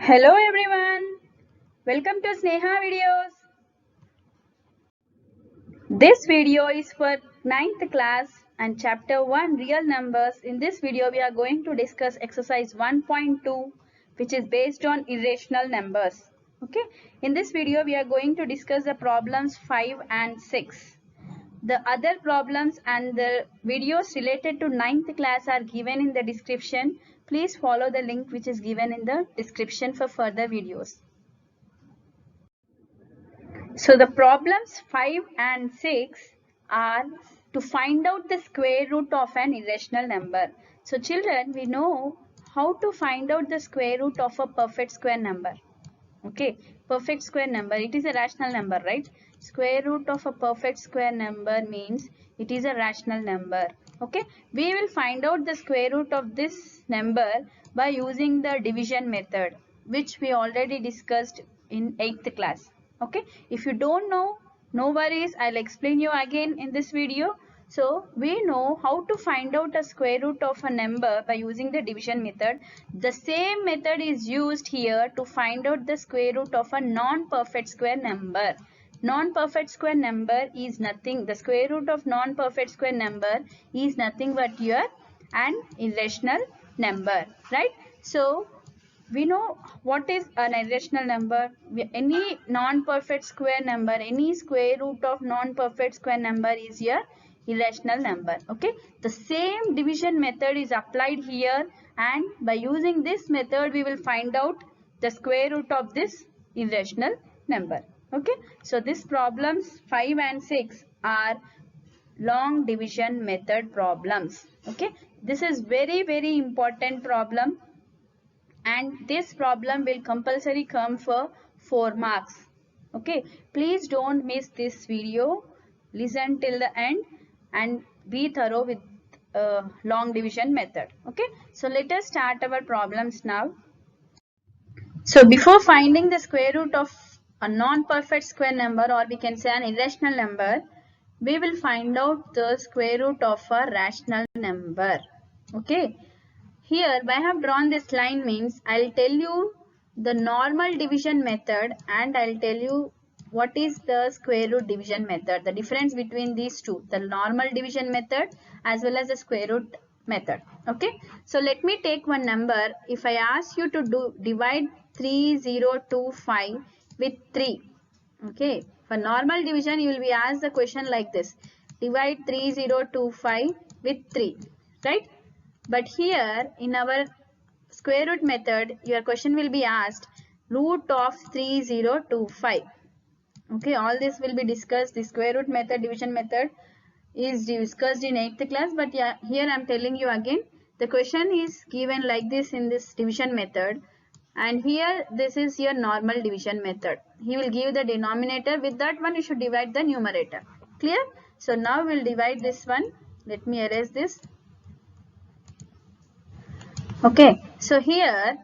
Hello everyone, welcome to Sneha videos. This video is for 9th class and chapter 1 real numbers. In this video we are going to discuss exercise 1.2 which is based on irrational numbers. Okay, in this video we are going to discuss the problems 5 and 6. The other problems and the videos related to 9th class are given in the description. Please follow the link which is given in the description for further videos. So the problems 5 and 6 are to find out the square root of an irrational number. So children, we know how to find out the square root of a perfect square number. Okay, perfect square number, it is a rational number, right? Square root of a perfect square number means it is a rational number. Okay, we will find out the square root of this number by using the division method, which we already discussed in 8th class. Okay, if you don't know, no worries, I'll explain you again in this video. So we know how to find out a square root of a number by using the division method. The same method is used here to find out the square root of a non-perfect square number. Non-perfect square number is nothing. The square root of non-perfect square number is nothing but an irrational number, right? So we know what is an irrational number. Any non-perfect square number, any square root of non-perfect square number is your irrational number. Okay, the same division method is applied here, and by using this method we will find out the square root of this irrational number. Okay, so these problems 5 and 6 are long division method problems. Okay, this is very important problem, and this problem will compulsory come for 4 marks. Okay, please don't miss this video. Listen till the end and be thorough with long division method. Okay, so let us start our problems now. So before finding the square root of a non-perfect square number, or we can say an irrational number, we will find out the square root of a rational number. Okay, here I have drawn this line means I'll tell you the normal division method and I'll tell you what is the square root division method, the difference between these two, the normal division method as well as the square root method. Okay, so let me take one number. If I ask you to divide 3025 with 3, okay, for normal division you will be asked the question like this: divide 3025 with 3, right? But here in our square root method, your question will be asked root of 3025. Okay, all this will be discussed. The square root method, division method is discussed in 8th class, but yeah, here I am telling you again, the question is given like this in this division method, and here this is your normal division method. He will give the denominator, with that one you should divide the numerator. Clear? So now we'll divide this one. Let me erase this. Okay, so here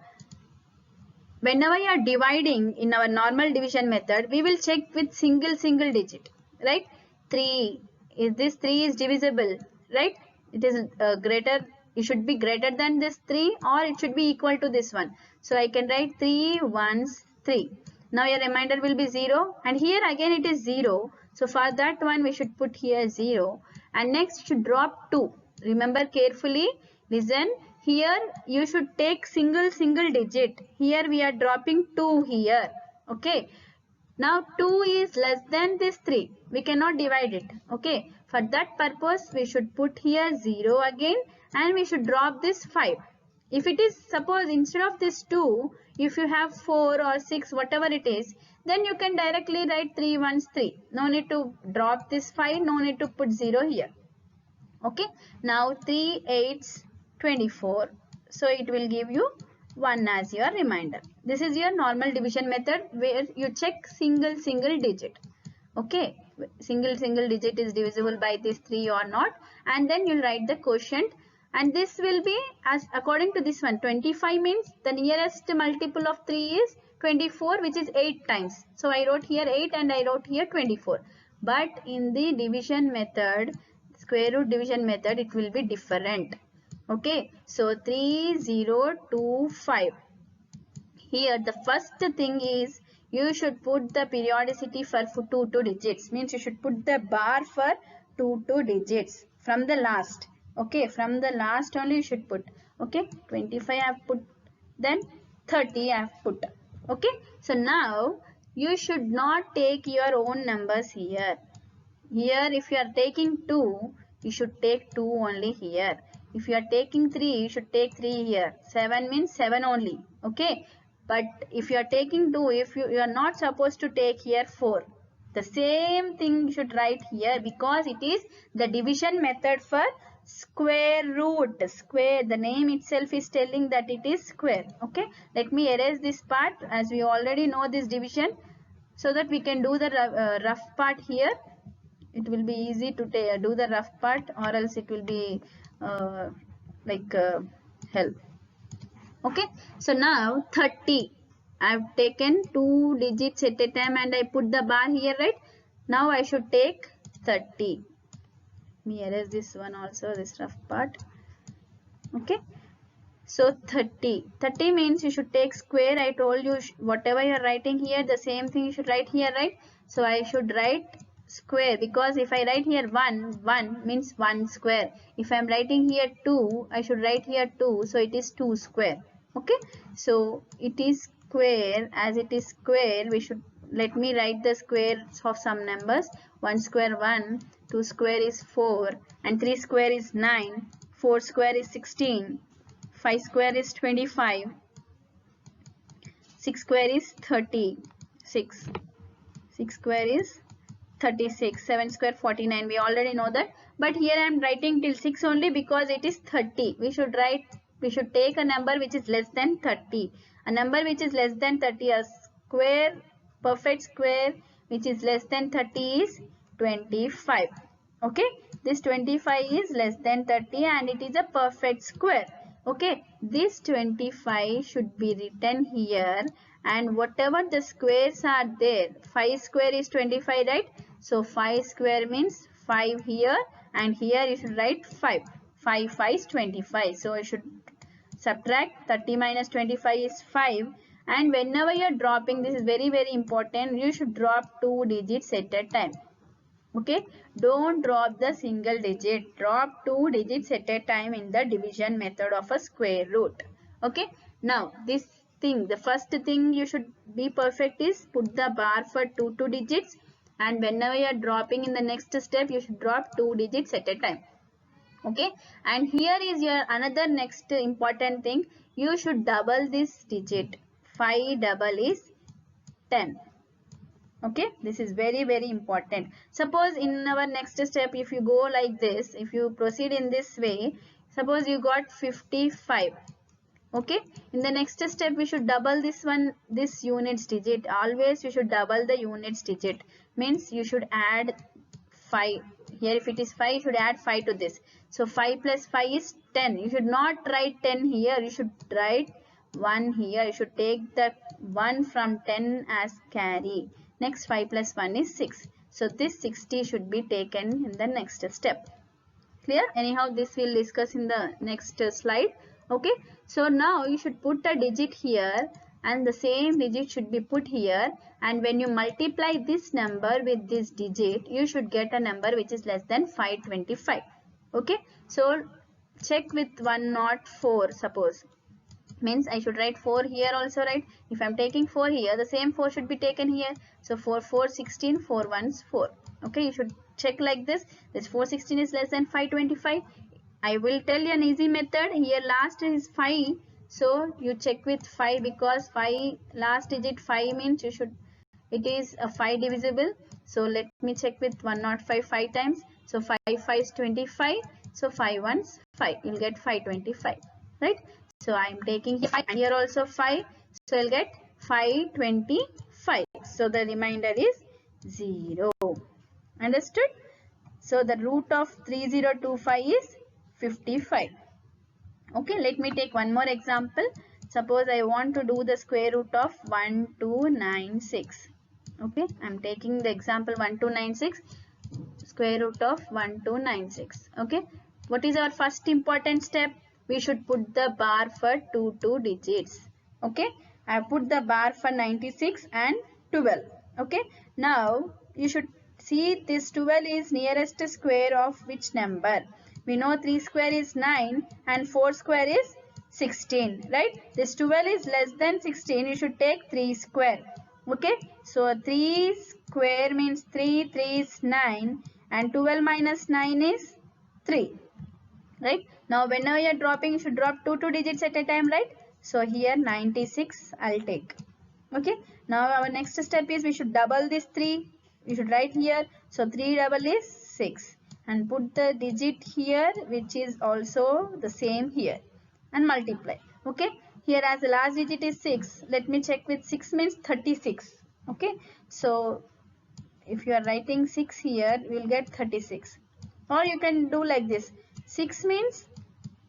whenever you are dividing in our normal division method, we will check with single digit, right? 3, is this 3 is divisible, right? It is greater, it should be greater than this 3 or it should be equal to this one. So I can write 3 ones 3. Now your remainder will be 0, and here again it is 0. So for that one we should put here 0, and next should drop 2. Remember carefully, listen. Here you should take single digit. Here we are dropping 2 here. Okay. Now 2 is less than this 3. We cannot divide it. Okay. For that purpose we should put here 0 again, and we should drop this 5. If it is, suppose instead of this 2, if you have 4 or 6, whatever it is, then you can directly write 3 ones 3. No need to drop this 5. No need to put 0 here. Okay. Now 3 8s 24, so it will give you 1 as your remainder. This is your normal division method where you check single digit. Okay, single digit is divisible by this 3 or not, and then you'll write the quotient, and this will be as according to this one. 25 means the nearest multiple of 3 is 24, which is 8 times. So I wrote here 8 and I wrote here 24. But in the division method, square root division method, it will be different. Okay, so 3025. Here the first thing is you should put the periodicity for 2 digits. Means you should put the bar for 2 digits from the last. Okay, from the last only you should put. Okay, 25 I have put, then 30 I have put. Okay, so now you should not take your own numbers here. Here if you are taking 2, you should take 2 only here. If you are taking 3, you should take 3 here. 7 means 7 only. Okay. But if you are taking 2, if you are not supposed to take here 4. The same thing you should write here because it is the division method for square root. Square, the name itself is telling that it is square. Okay. Let me erase this part as we already know this division so that we can do the rough part here. It will be easy to do the rough part, or else it will be hell. Okay, so now 30. I have taken 2 digits at a time and I put the bar here, right? Now I should take 30. Let me erase this one also, this rough part. Okay, so 30. 30 means you should take square. I told you whatever you are writing here, the same thing you should write here, right? So I should write square because if I write here 1 means 1 square. If I am writing here 2, I should write here 2. So it is 2 square. Okay. So it is square. As it is square, we should, let me write the squares of some numbers. 1 square 1, 2 square is 4 and 3 square is 9, 4 square is 16, 5 square is 25, 6 square is 36, 6 square is 36, 7 square 49. We already know that, but here I am writing till 6 only because it is 30. We should take a number which is less than 30. A number which is less than 30, a square, perfect square which is less than 30 is 25. Okay, this 25 is less than 30 and it is a perfect square. Okay, this 25 should be written here, and whatever the squares are there, 5 square is 25, right? So 5 square means 5 here, and here you should write 5. 5 5 is 25. So I should subtract 30 minus 25 is 5. And whenever you are dropping, this is very important, you should drop 2 digits at a time. Okay, don't drop the single digit. Drop 2 digits at a time in the division method of a square root. Okay, now this thing, the first thing you should be perfect is put the bar for 2 digits, and whenever you are dropping in the next step, you should drop 2 digits at a time. Okay, and here is your another next important thing. You should double this digit. 5 double is 10. Okay, this is very important. Suppose in our next step, if you go like this, if you proceed in this way, suppose you got 55. Okay, in the next step we should double this one, this units digit. Always you should double the units digit. Means you should add 5 here. If it is 5, you should add 5 to this. So 5 plus 5 is 10. You should not write 10 here, you should write 1 here. You should take the 1 from 10 as carry. Next 5 plus 1 is 6. So this 60 should be taken in the next step. Clear? Anyhow, this we'll discuss in the next slide. Okay. So now you should put a digit here and the same digit should be put here. And when you multiply this number with this digit, you should get a number which is less than 525. Okay. So check with 104 suppose. Means I should write 4 here also, right? If I am taking 4 here, the same 4 should be taken here. So 4 4 16, 4 1s 4. Okay, you should check like this. This 416 is less than 525. I will tell you an easy method. Here last is 5. So you check with 5 because 5 last digit 5 means you should, it is a 5 divisible. So let me check with 105 5 times. So 5 5 is 25. So 5 1s 5. You'll get 525, right? So I am taking here 5 and here also 5. So I'll get 525. So the remainder is 0. Understood? So the root of 3025 is 55. Okay, let me take one more example. Suppose I want to do the square root of 1296. Okay, I am taking the example 1296, square root of 1296. Okay, what is our first important step? We should put the bar for 2 digits. Okay, I put the bar for 96 and 12. Okay. Now you should see this 12 is nearest square of which number? We know 3 square is 9 and 4 square is 16, right? This 12 is less than 16. You should take 3 square. Okay. So 3 square means 3, 3 is 9 and 12 minus 9 is 3. Right? Now whenever you are dropping, you should drop two digits at a time, right? So here 96 I'll take. Okay. Now our next step is we should double this 3. You should write here. So 3 double is 6 and put the digit here which is also the same here and multiply. Okay. Here as the last digit is 6. Let me check with 6 means 36. Okay. So if you are writing 6 here, you will get 36. Or you can do like this. 6 means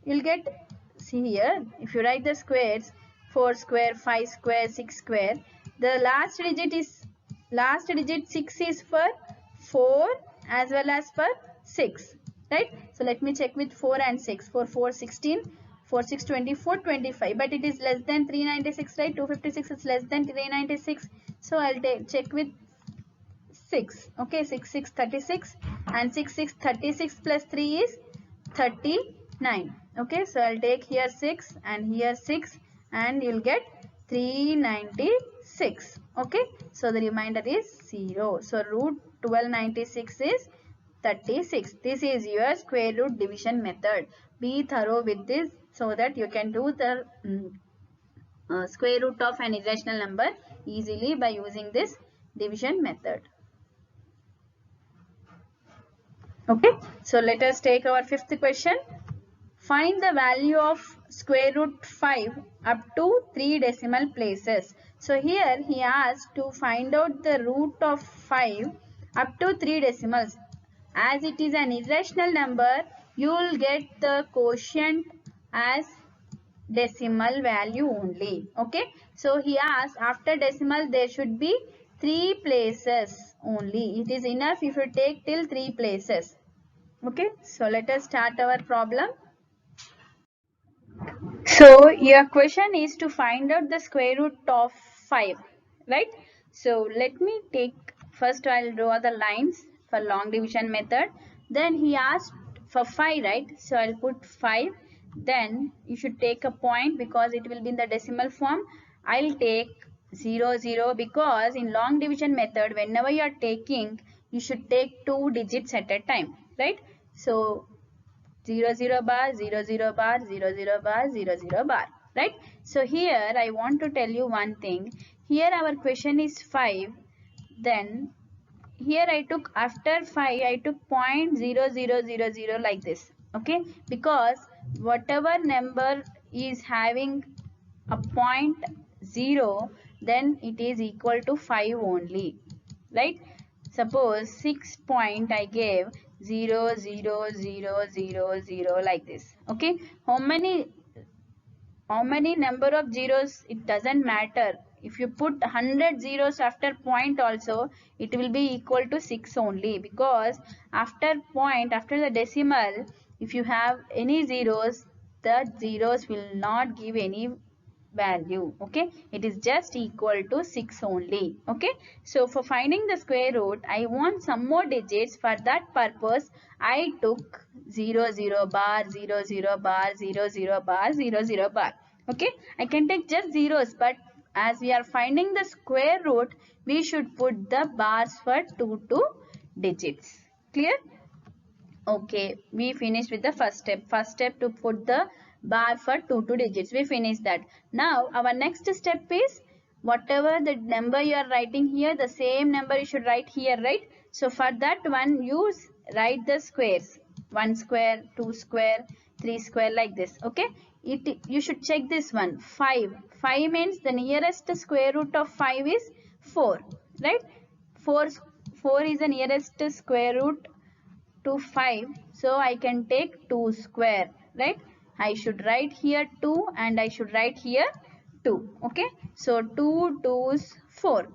you'll get, see here, if you write the squares, 4 square, 5 square, 6 square, the last digit 6 is for 4 as well as for 6, right? So let me check with 4 and 6. 4, 4, 16, 4, 6, 24, 25. But it is less than 396, right? 256 is less than 396. So I'll check with 6. Okay, 6, 6, 36 and 6, 6, 36 plus 3 is 39. Okay, so I'll take here 6 and here 6 and you'll get 396. Okay, so the remainder is 0. So root 1296 is 36. This is your square root division method. Be thorough with this so that you can do the square root of an irrational number easily by using this division method. Okay, so let us take our fifth question. Find the value of square root 5 up to 3 decimal places. So here he asked to find out the root of 5 up to 3 decimals. As it is an irrational number, you will get the quotient as decimal value only. Okay, so he asked after decimal there should be 3 places only. It is enough if you take till 3 places. Okay, so let us start our problem. So your question is to find out the square root of 5, right? So let me take, first I'll draw the lines for long division method. Then he asked for 5, right? So I'll put 5. Then you should take a point because it will be in the decimal form. I'll take 0, 0 because in long division method, whenever you are taking, you should take 2 digits at a time, right? So 0, 0 bar, 0, 0 bar, 0, 0 bar, 0, 0 bar, right? So here I want to tell you one thing. Here our question is 5. Then here I took, after 5, I took 0.0000 like this. Okay, because whatever number is having a point 0, then it is equal to 5 only, right? Suppose 6 point I gave 0, 0, 0, 0, 0 like this. Okay, how many number of zeros, it doesn't matter. If you put 100 zeros after point also, it will be equal to 6 only, because after point, after the decimal, if you have any zeros, the zeros will not give any value. Okay, it is just equal to 6 only. Okay, so for finding the square root, I want some more digits. For that purpose, I took 0, 0 bar, 0, 0 bar, 0, 0 bar, 0, 0 bar. Okay, I can take just zeros, but as we are finding the square root, we should put the bars for 2 digits. Clear? Okay, we finished with the first step. First step to put the bar for 2 digits. We finished that. Now our next step is whatever the number you are writing here, the same number you should write here, right? So for that one, use write the squares. 1 square, 2 square, 3 square like this. Okay, you should check this one. 5. 5 means the nearest square root of 5 is 4, right? 4 is the nearest square root to 5, so I can take 2 square, right? I should write here 2 and I should write here 2. Okay, so 2 2's 4.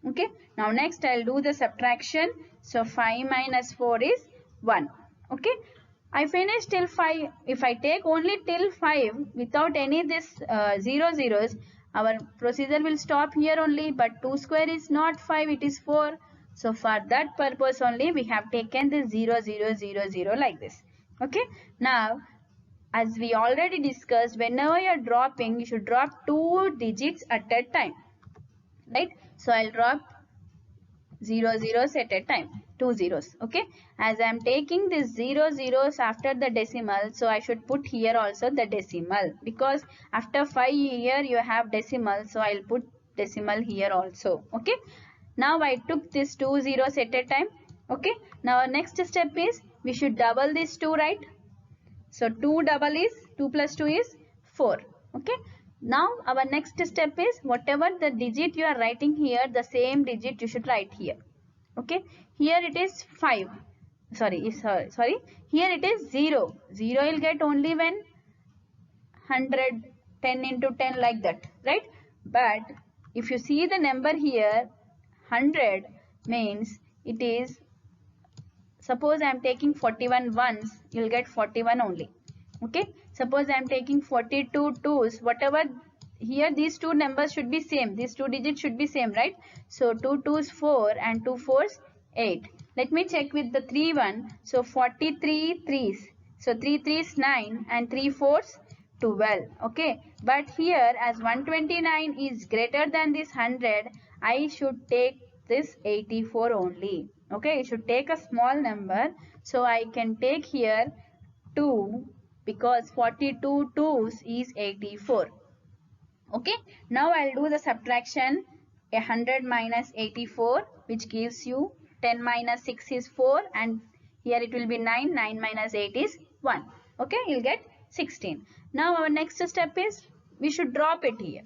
Okay, now next I'll do the subtraction. So 5 minus 4 is 1. Okay, I finished till 5. If I take only till 5 without any this 0 zeros, Our procedure will stop here only, but 2 square is not 5, it is 4. So for that purpose only we have taken this 0, 0, 0, 0 like this. Okay. Now, as we already discussed, whenever you are dropping, you should drop 2 digits at a time. Right? So I'll drop 0 zeros at a time, 2 zeros. Okay. As I am taking this 0 zeros after the decimal, so I should put here also the decimal, because after 5 here you have decimal, so I'll put decimal here also. Okay. Now I took this 2 zeros at a time. Okay. Now our next step is we should double this 2, right? So 2 double is 2 plus 2 is 4. Okay. Now our next step is whatever the digit you are writing here, the same digit you should write here. Okay. Here it is 5. Sorry. Here it is 0. 0 will get only when 100, 10 into 10 like that. Right. But if you see the number here, 100 means it is, suppose I am taking 41 ones, you will get 41 only. Okay. Suppose I am taking 42 twos, whatever here these two numbers should be same. These two digits should be same, right? So 2 twos 4 and 2 fours 8. Let me check with the 3 one. So 43 threes. So 3 threes 9 and 3 fours 12. Okay. But here as 129 is greater than this 100, I should take this 84 only. Okay. You should take a small number. So I can take here 2, because 42 twos is 84. Okay. Now I'll do the subtraction. 100 minus 84, which gives you 10 minus 6 is 4, and here it will be 9. 9 minus 8 is 1. Okay. You'll get 16. Now our next step is we should drop it here.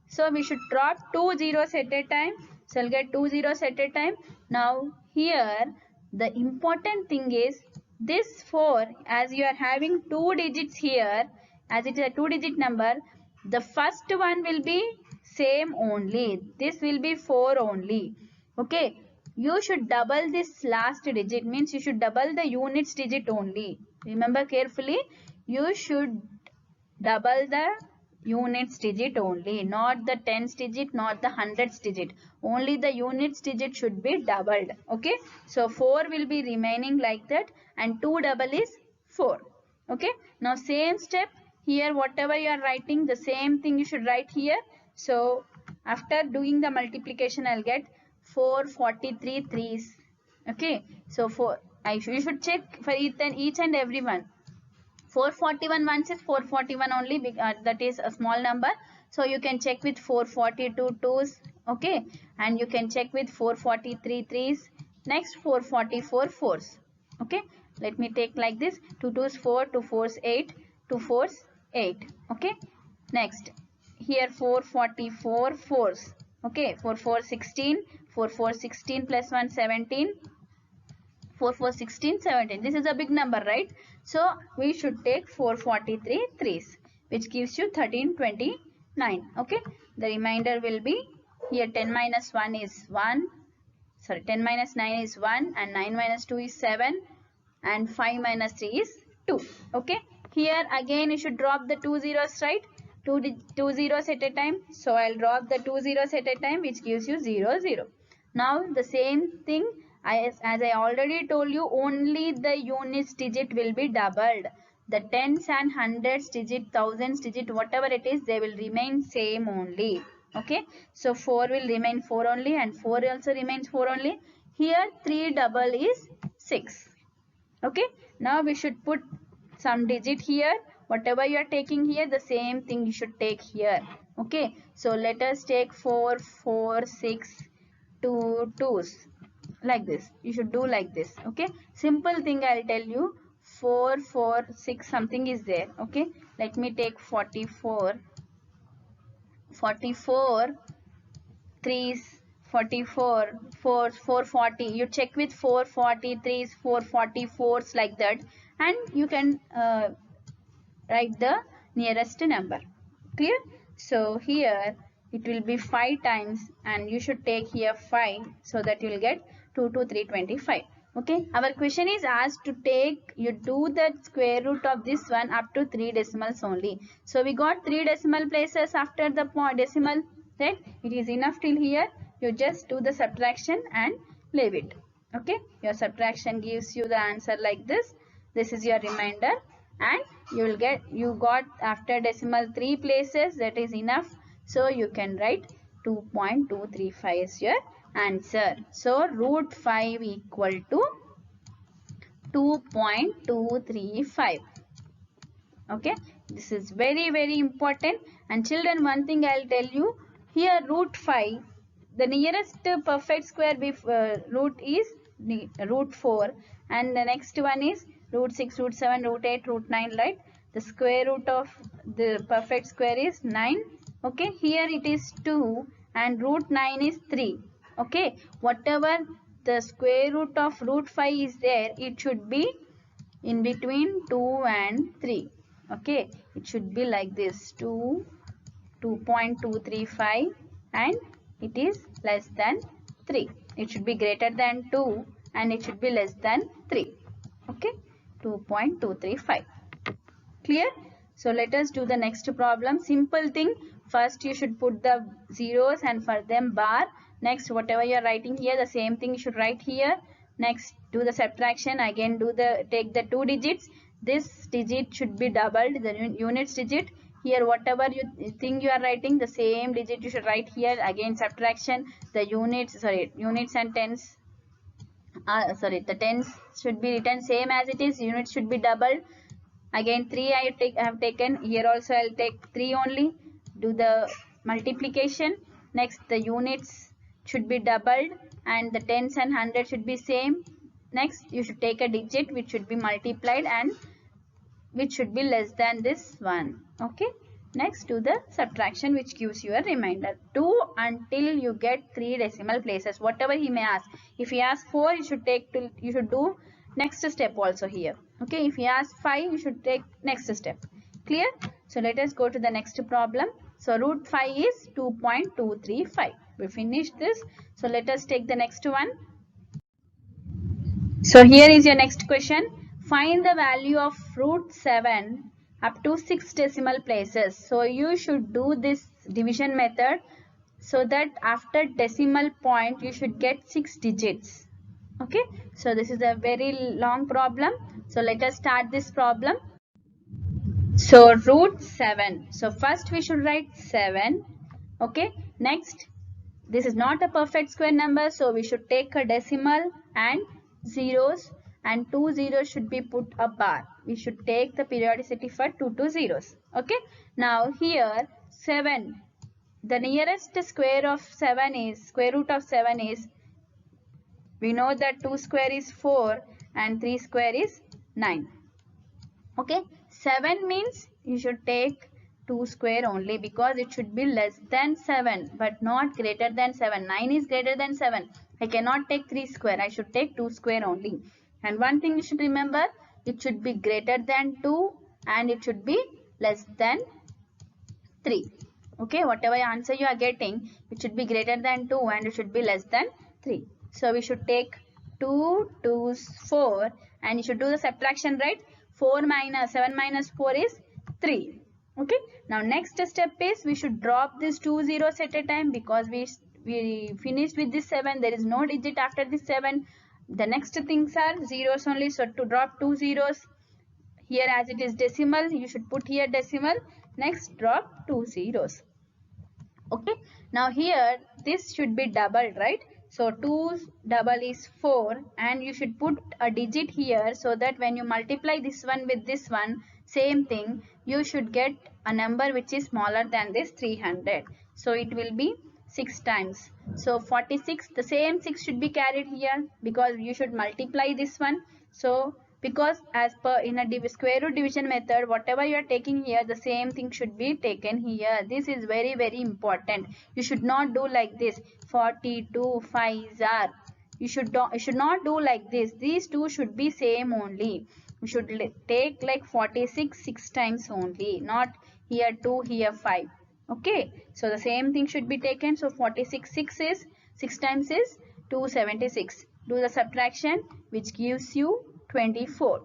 So we should drop 2 zeros at a time. So I'll get 2 zeros at a time. Now here the important thing is this 4, as you are having 2 digits here, as it is a 2-digit number, the first one will be same only. This will be 4 only. Okay. You should double this last digit, means you should double the units digit only. Remember carefully, you should double the units digit only, not the tens digit, not the hundreds digit. Only the units digit should be doubled. Okay. So 4 will be remaining like that, and 2 double is 4. Okay. Now same step here, whatever you are writing, the same thing you should write here. So after doing the multiplication, I'll get 443 threes. Okay. So you should check for each and every one. 441 ones is 441 only, that is a small number. So you can check with 442 twos. Okay. And you can check with 443 threes. Next 444 fours. Okay. Let me take like this. 2 twos 4, 2 fours 8, 2 fours 8. Okay. Next here 444 fours. Okay. 4 4 16, 4 4 16 plus 1 17. 4 4 16 17. This is a big number, right? So we should take 443 threes, which gives you 1329. Okay. The remainder will be here 10 minus 1 is 1. Sorry, 10 minus 9 is 1, and 9 minus 2 is 7, and 5 minus 3 is 2. Okay. Here again you should drop the 2 zeros, right? 2 zeros at a time. So I'll drop the 2 zeros at a time, which gives you 0 0. Now the same thing, as I already told you, only the units digit will be doubled. The tens and hundreds digit, thousands digit, whatever it is, they will remain same only. Okay. So 4 will remain 4 only, and 4 also remains 4 only. Here 3 double is 6. Okay. Now we should put some digit here. Whatever you are taking here, the same thing you should take here. Okay. So let us take 4 4 6 2 twos. Like this. You should do like this. Okay. Simple thing I'll tell you. 4 4 6 something is there. Okay. Let me take 44. 44 threes, 44 fours, 440. You check with 443s, 444s like that, and you can write the nearest number. Clear? So here it will be 5 times, and you should take here 5, so that you will get 2 to 325. Okay, our question is asked to you do the square root of this one up to 3 decimals only. So we got 3 decimal places after the decimal, right? It is enough till here. You just do the subtraction and leave it. Okay, your subtraction gives you the answer like this. This is your remainder, and you got after decimal 3 places, that is enough. So you can write 2.235 is your answer. So root 5 equal to 2.235. Okay, this is very important. And children, one thing I'll tell you, here root 5, the nearest perfect square with root is root 4, and the next one is root 6, root 7, root 8, root 9, right? The square root of the perfect square is 9. Okay, here it is 2 and root 9 is 3. Okay, whatever the square root of root 5 is there, it should be in between 2 and 3. Okay, it should be like this, 2.235, and it is less than 3. It should be greater than 2 and it should be less than 3. Okay, 2.235. Clear? So let us do the next problem. Simple thing. First you should put the zeros and for them bar. Next, whatever you are writing here, the same thing you should write here. Next, do the subtraction. Again, take the 2 digits. This digit should be doubled, the units digit. Here, whatever you think you are writing, the same digit you should write here. Again, subtraction. The units and tens. The tens should be written same as it is. Units should be doubled. Again 3 I have taken, here also I'll take 3 only. Do the multiplication. Next, the units should be doubled and the tens and hundreds should be same. Next, you should take a digit which should be multiplied and which should be less than this one. Okay. Next, do the subtraction which gives you a remainder. Do until you get 3 decimal places. Whatever he may ask. If he asks 4, you should do next step also here. Okay, if he asks 5, you should take next step. Clear? So let us go to the next problem. So root 5 is 2.235. We finished this. So let us take the next one. So here is your next question. Find the value of root 7 up to 6 decimal places. So you should do this division method so that after decimal point you should get 6 digits. Okay, so this is a very long problem. So let us start this problem. So root 7. So first we should write 7. Okay, next, this is not a perfect square number, so we should take a decimal and zeros, and 2 zeros should be put a bar. We should take the periodicity for 2 zeros. Okay, now here 7, the nearest square root of 7 is, we know that 2 square is 4 and 3 square is 9. Okay, 7 means you should take 2 square only because it should be less than 7 but not greater than 7. 9 is greater than 7. I cannot take 3 square. I should take 2 square only. And one thing you should remember, it should be greater than 2 and it should be less than 3. Okay, whatever answer you are getting, it should be greater than 2 and it should be less than 3. So we should take 2 2's 4 and you should do the subtraction, right? 7 minus 4 is 3. Okay, now next step is we should drop these 2 zeros at a time because we finished with this 7. There is no digit after this 7. The next things are zeros only. So to drop 2 zeros, here as it is decimal, you should put here decimal. Next, drop 2 zeros. Okay, now here this should be doubled, right? So 2 double is 4 and you should put a digit here so that when you multiply this one with this one, same thing, you should get a number which is smaller than this 300. So it will be 6 times. So 46, the same 6 should be carried here because you should multiply this one. So because as per in a square root division method, whatever you are taking here, the same thing should be taken here. This is very important. You should not do like this. 42 5s are. You should not do like this. These two should be same only. We should take like 46 6 times only, not here 2 here 5. Okay, so the same thing should be taken. So 46 6 times is 276. Do the subtraction, which gives you 24.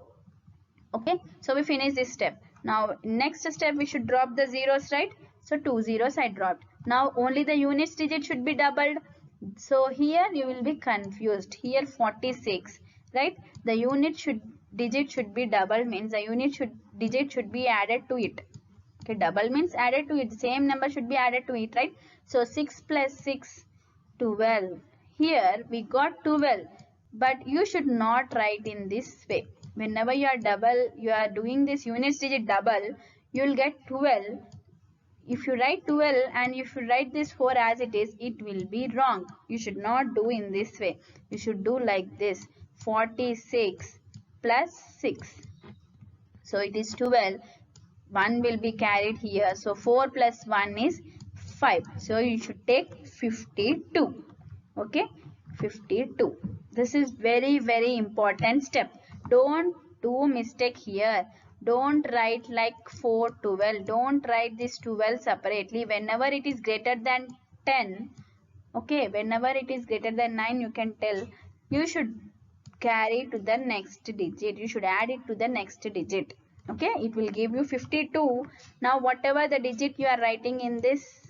Okay, so we finish this step. Now next step we should drop the zeros, right? So 2 zeros I dropped. Now only the units digit should be doubled. So here you will be confused. Here 46, right? The digit should be doubled, means the digit should be added to it. Okay, double means added to it. Same number should be added to it, right? So 6 plus 6, 12. Here we got 12, but you should not write in this way. Whenever you are doing this units digit double, you will get 12. If you write 12 and if you write this 4 as it is, it will be wrong. You should not do in this way. You should do like this: 46 plus 6. So it is 12. 1 will be carried here. So 4 plus 1 is 5. So you should take 52. Okay, 52. This is very, very important step. Don't do mistake here. Don't write like 4, 12. Don't write this 12 separately. Whenever it is greater than 10, okay, whenever it is greater than 9, you can tell. You should carry to the next digit. You should add it to the next digit. Okay, it will give you 52. Now whatever the digit you are writing in this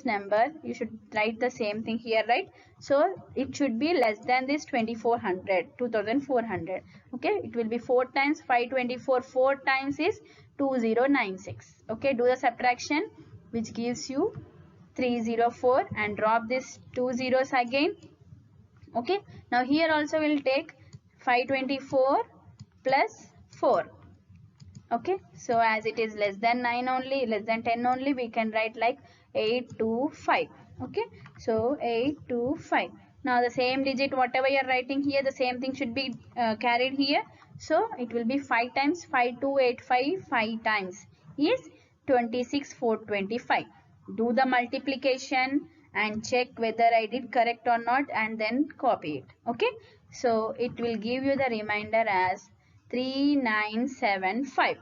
number, you should write the same thing here, right? So it should be less than this 2400. Okay, it will be 4 times 524. 4 times is 2096. Okay, do the subtraction, which gives you 304, and drop this 2 zeros again. Okay, now here also we'll take 524 plus 4. Okay, so as it is less than 9 only, less than 10 only, we can write like 825. Okay, so 825. Now the same digit whatever you are writing here, the same thing should be carried here. So it will be 5 times 5285. 5 times is 26,425. Do the multiplication and check whether I did correct or not, and then copy it. Okay, so it will give you the remainder as 3975.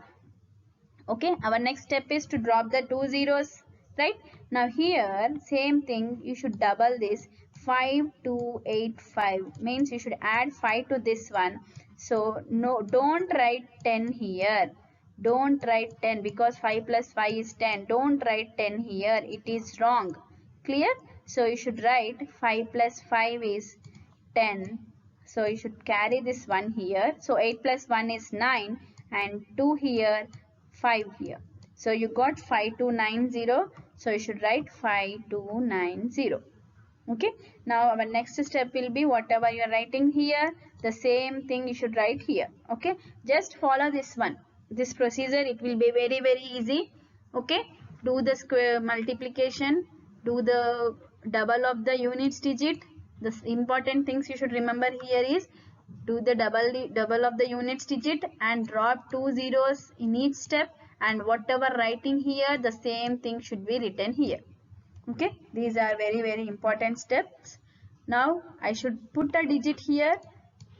Okay, our next step is to drop the 2 zeros, right? Now here same thing, you should double this. 5285 means you should add 5 to this one. So no, don't write 10 here. Don't write 10 because 5 plus 5 is 10. Don't write 10 here. It is wrong. Clear? So you should write 5 plus 5 is 10. So you should carry this 1 here. So 8 plus 1 is 9, and 2 here, 5 here. So you got 5290. So you should write 5290. Okay. Now our next step will be whatever you are writing here, the same thing you should write here. Okay. Just follow this one. This procedure, it will be very, very easy. Okay. Do the square multiplication. Do the double of the units digit. The important things you should remember here is do the double of the units digit and drop 2 zeros in each step, and whatever writing here, the same thing should be written here. Okay, these are very, very important steps. Now I should put a digit here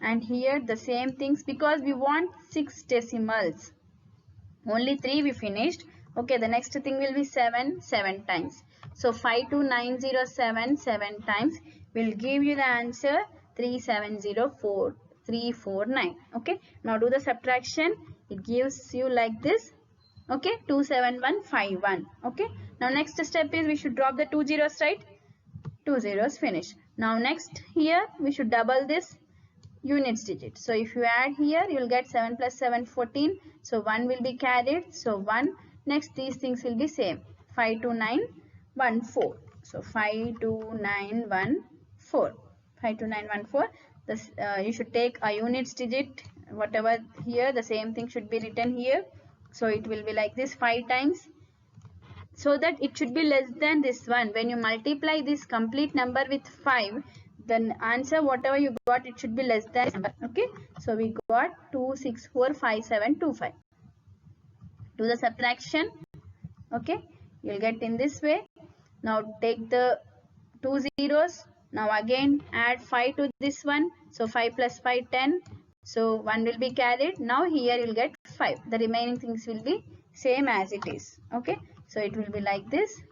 and here, the same things, because we want 6 decimals. Only 3 we finished. Okay, the next thing will be 7 times. So 52907 7 times will give you the answer 3704349. Okay, now do the subtraction. It gives you like this. Okay, 27151. Okay, now next step is we should drop the 2 zeros, right? 2 zeros, finish. Now next here we should double this units digit. So if you add here, you will get 7 plus 7, 14. So 1 will be carried. So 1. Next these things will be same. 52914. So 52914. 52914. This you should take a units digit, whatever here, the same thing should be written here. So it will be like this 5 times, so that it should be less than this one. When you multiply this complete number with 5, the answer whatever you got, it should be less than this number. Okay, so we got 2645725. Do the subtraction. Okay, you'll get in this way. Now take the 2 zeros. Now again add 5 to this one. So 5 plus 5, 10. So 1 will be carried. Now here you'll get 5. The remaining things will be same as it is. Okay, so it will be like this.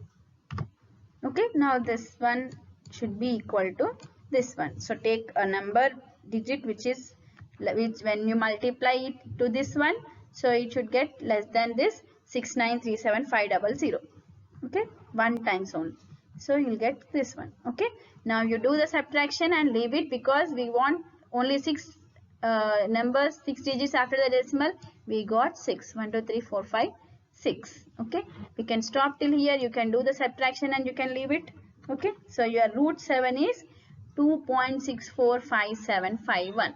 Okay, now this one should be equal to this one. So take a number digit which when you multiply it to this one, so it should get less than this 6937500. Okay, 1 times only. So you'll get this one. Okay, now you do the subtraction and leave it because we want only 6 numbers, 6 digits after the decimal. We got 6. 1, 2, 3, 4, 5, 6. Okay, we can stop till here. You can do the subtraction and you can leave it. Okay, so your root 7 is 2.645751.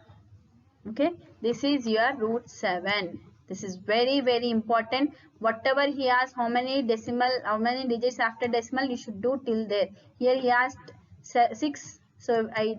Okay, this is your root 7. This is very important. Whatever he asks, how many digits after decimal, you should do till there. Here he asked 6, so I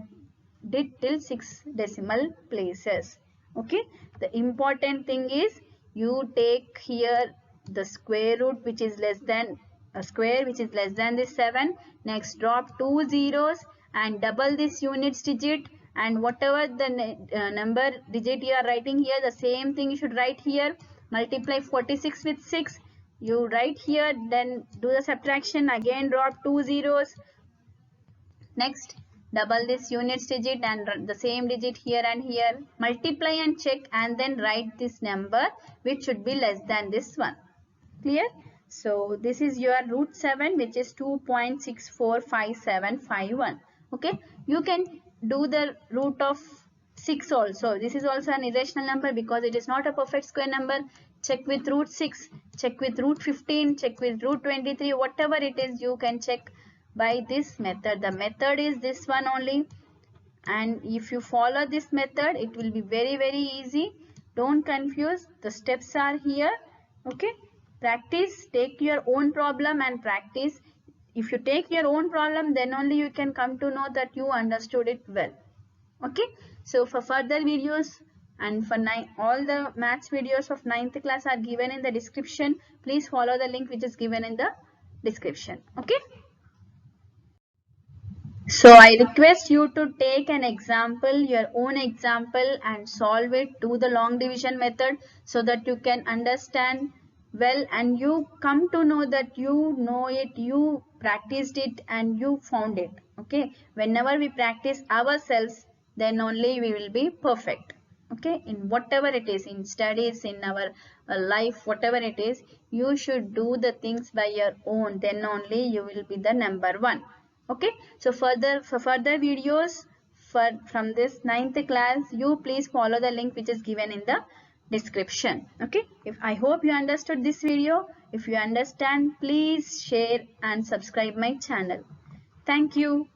did till 6 decimal places. Okay, the important thing is you take here the square root which is less than a square which is less than this 7. Next drop 2 zeros and double this units digit, and whatever the number digit you are writing here, the same thing you should write here. Multiply 46 with 6, you write here, then do the subtraction, again drop 2 zeros. Next double this units digit and the same digit here and here, multiply and check, and then write this number which should be less than this one. Clear? So this is your root 7 which is 2.645751. Okay, you can do the root of 6 also. This is also an irrational number because it is not a perfect square number. Check with root 6, check with root 15, check with root 23, whatever it is you can check by this method. The method is this one only, and if you follow this method it will be very easy. Don't confuse, the steps are here. Okay, practice, take your own problem and practice. If you take your own problem, then only you can come to know that you understood it well. Okay, so for further videos and for all the maths videos of 9th class are given in the description. Please follow the link which is given in the description. Okay, so I request you to take an example, your own example, and solve it. Do the long division method so that you can understand well and you come to know that you know it, you practiced it and you found it. Okay, whenever we practice ourselves, then only we will be perfect. Okay, in whatever it is, in studies, in our life, whatever it is, you should do the things by your own, then only you will be the number one. Okay, so for further videos from this 9th class, you please follow the link which is given in the description. Okay, if I hope you understood this video. If you understand, please share and subscribe my channel. Thank you.